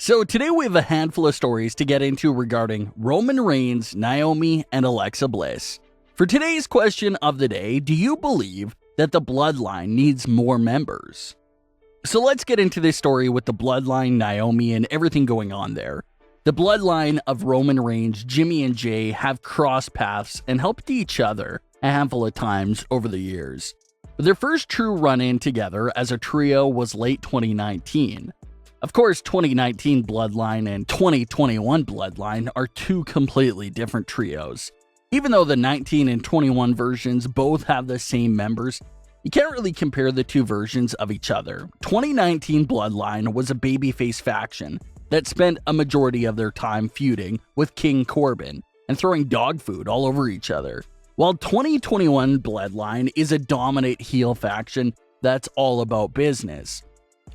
So today we have a handful of stories to get into regarding Roman Reigns, Naomi, and Alexa Bliss. For today's question of the day, do you believe that the bloodline needs more members? So let's get into this story with the bloodline, Naomi, and everything going on there. The bloodline of Roman Reigns, Jimmy, and Jay have crossed paths and helped each other a handful of times over the years. But their first true run-in together as a trio was late 2019. Of course, 2019 Bloodline and 2021 Bloodline are two completely different trios. Even though the 19 and 21 versions both have the same members, you can't really compare the two versions of each other. 2019 Bloodline was a babyface faction that spent a majority of their time feuding with King Corbin and throwing dog food all over each other, while 2021 Bloodline is a dominant heel faction that's all about business.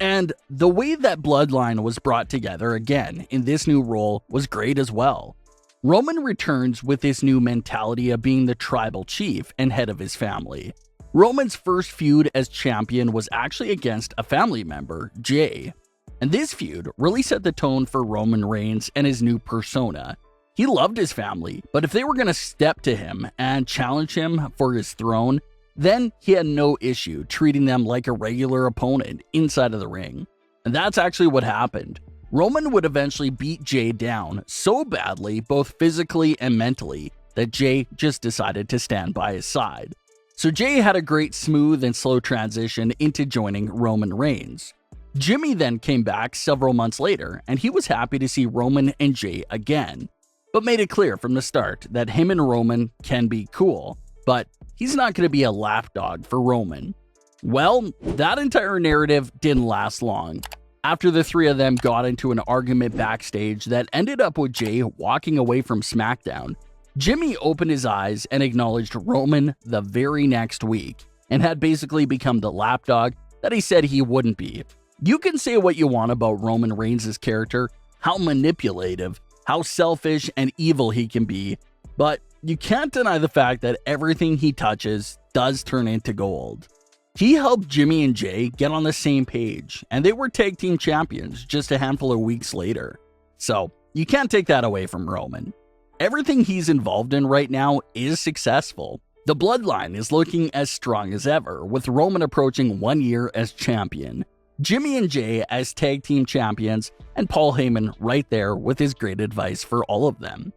And the way that Bloodline was brought together again in this new role was great as well. Roman returns with this new mentality of being the tribal chief and head of his family. Roman's first feud as champion was actually against a family member, Jay. And this feud really set the tone for Roman Reigns and his new persona. He loved his family, but if they were going to step to him and challenge him for his throne, then he had no issue treating them like a regular opponent inside of the ring. And that's actually what happened. Roman would eventually beat Jay down so badly, both physically and mentally, that Jay just decided to stand by his side. So Jay had a great smooth and slow transition into joining Roman Reigns. Jimmy then came back several months later, and he was happy to see Roman and Jay again, but made it clear from the start that him and Roman can be cool, but he's not going to be a lapdog for Roman. Well, that entire narrative didn't last long. After the three of them got into an argument backstage that ended up with Jay walking away from SmackDown, Jimmy opened his eyes and acknowledged Roman the very next week, and had basically become the lapdog that he said he wouldn't be. You can say what you want about Roman Reigns' character, how manipulative, how selfish and evil he can be, but you can't deny the fact that everything he touches does turn into gold. He helped Jimmy and Jay get on the same page, and they were tag team champions just a handful of weeks later. So, you can't take that away from Roman. Everything he's involved in right now is successful. The bloodline is looking as strong as ever, with Roman approaching 1 year as champion, Jimmy and Jay as tag team champions, and Paul Heyman right there with his great advice for all of them.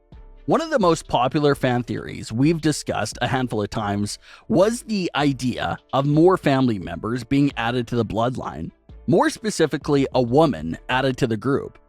One of the most popular fan theories we've discussed a handful of times was the idea of more family members being added to the bloodline, more specifically a woman added to the group.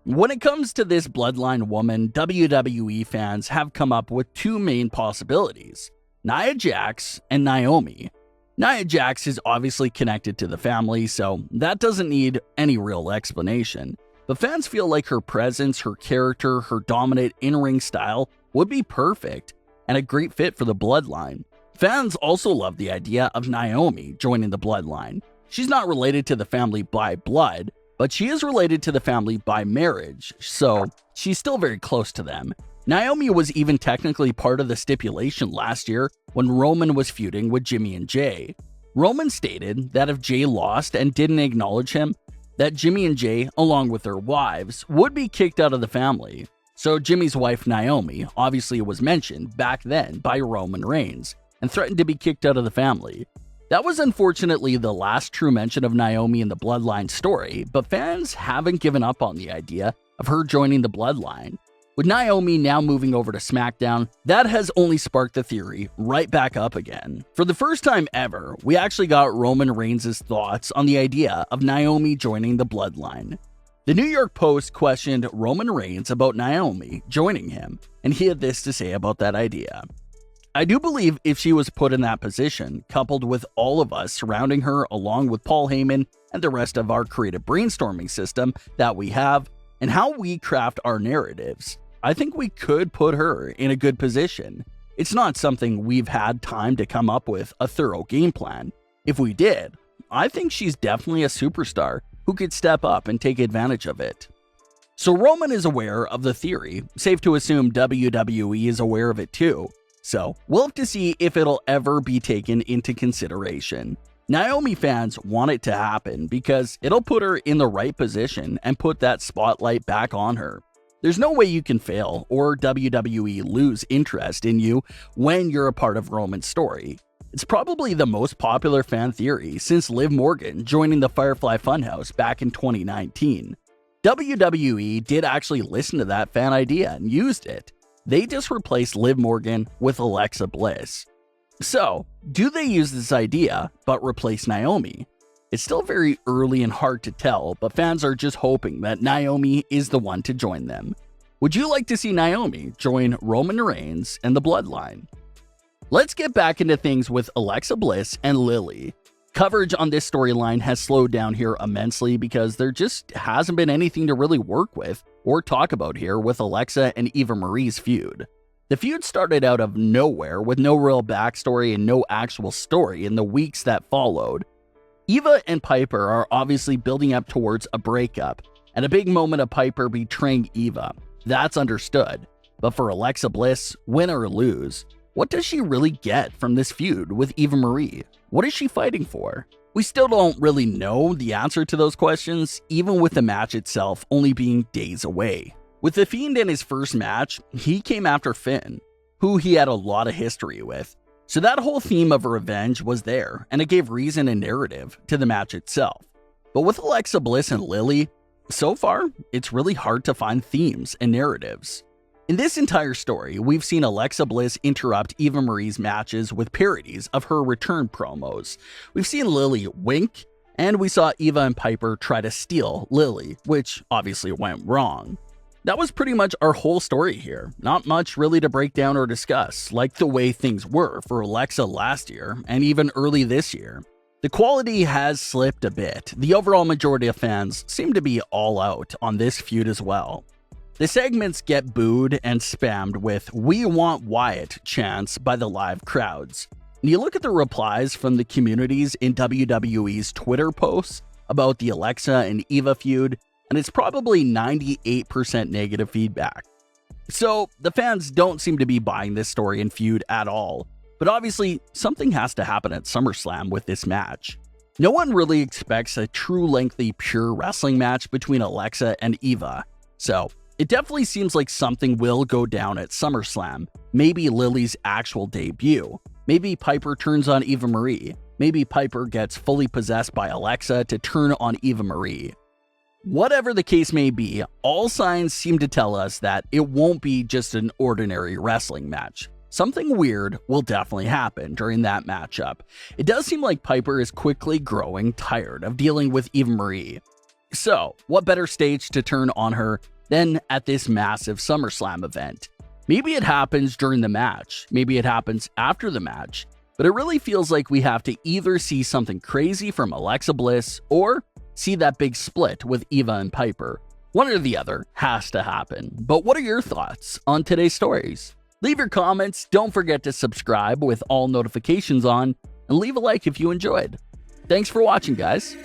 When it comes to this bloodline woman, WWE fans have come up with two main possibilities: Nia Jax and Naomi. Nia Jax is obviously connected to the family, so that doesn't need any real explanation. But fans feel like her presence, her character, her dominant in-ring style would be perfect and a great fit for the bloodline. Fans also love the idea of Naomi joining the bloodline. She's not related to the family by blood, but she is related to the family by marriage, so she's still very close to them. Naomi was even technically part of the stipulation last year when Roman was feuding with Jimmy and Jay. Roman stated that if Jay lost and didn't acknowledge him, that Jimmy and Jay, along with their wives, would be kicked out of the family. So Jimmy's wife Naomi obviously was mentioned back then by Roman Reigns and threatened to be kicked out of the family. That was unfortunately the last true mention of Naomi in the bloodline story, but fans haven't given up on the idea of her joining the bloodline. With Naomi now moving over to SmackDown, that has only sparked the theory right back up again. For the first time ever, we actually got Roman Reigns' thoughts on the idea of Naomi joining the bloodline. The New York Post questioned Roman Reigns about Naomi joining him, and he had this to say about that idea. "I do believe if she was put in that position, coupled with all of us surrounding her along with Paul Heyman and the rest of our creative brainstorming system that we have, and how we craft our narratives, I think we could put her in a good position. It's not something we've had time to come up with a thorough game plan. If we did, I think she's definitely a superstar who could step up and take advantage of it." So Roman is aware of the theory, safe to assume WWE is aware of it too. So we'll have to see if it'll ever be taken into consideration. Naomi fans want it to happen because it'll put her in the right position and put that spotlight back on her. There's no way you can fail or WWE lose interest in you when you're a part of Roman's story. It's probably the most popular fan theory since Liv Morgan joining the Firefly Funhouse back in 2019. WWE did actually listen to that fan idea and used it. They just replaced Liv Morgan with Alexa Bliss. So, do they use this idea but replace Naomi? It's still very early and hard to tell, but fans are just hoping that Naomi is the one to join them. Would you like to see Naomi join Roman Reigns and the Bloodline? Let's get back into things with Alexa Bliss and Lily. Coverage on this storyline has slowed down here immensely because there just hasn't been anything to really work with or talk about here with Alexa and Eva Marie's feud. The feud started out of nowhere with no real backstory and no actual story in the weeks that followed. Eva and Piper are obviously building up towards a breakup, and a big moment of Piper betraying Eva. That's understood. But for Alexa Bliss, win or lose, what does she really get from this feud with Eva Marie? What is she fighting for? We still don't really know the answer to those questions, even with the match itself only being days away. With The Fiend in his first match, he came after Finn, who he had a lot of history with. So that whole theme of revenge was there, and it gave reason and narrative to the match itself. But with Alexa Bliss and Lily, so far, it's really hard to find themes and narratives. In this entire story, we've seen Alexa Bliss interrupt Eva Marie's matches with parodies of her return promos. We've seen Lily wink, and we saw Eva and Piper try to steal Lily, which obviously went wrong. That was pretty much our whole story here. Not much really to break down or discuss, like the way things were for Alexa last year and even early this year. The quality has slipped a bit. The overall majority of fans seem to be all out on this feud as well. The segments get booed and spammed with "We want Wyatt" chants by the live crowds. And you look at the replies from the communities in WWE's Twitter posts about the Alexa and Eva feud, and it's probably 98% negative feedback. So the fans don't seem to be buying this story and feud at all, but obviously something has to happen at SummerSlam with this match. No one really expects a true lengthy pure wrestling match between Alexa and Eva, so it definitely seems like something will go down at SummerSlam. Maybe Lily's actual debut, maybe Piper turns on Eva Marie, maybe Piper gets fully possessed by Alexa to turn on Eva Marie. Whatever the case may be, all signs seem to tell us that it won't be just an ordinary wrestling match. Something weird will definitely happen during that matchup. It does seem like Piper is quickly growing tired of dealing with Eva Marie. So, what better stage to turn on her than at this massive SummerSlam event? Maybe it happens during the match, maybe it happens after the match, but it really feels like we have to either see something crazy from Alexa Bliss or see that big split with Eva and Piper. One or the other has to happen. But what are your thoughts on today's stories? Leave your comments, don't forget to subscribe with all notifications on, and leave a like if you enjoyed. Thanks for watching, guys.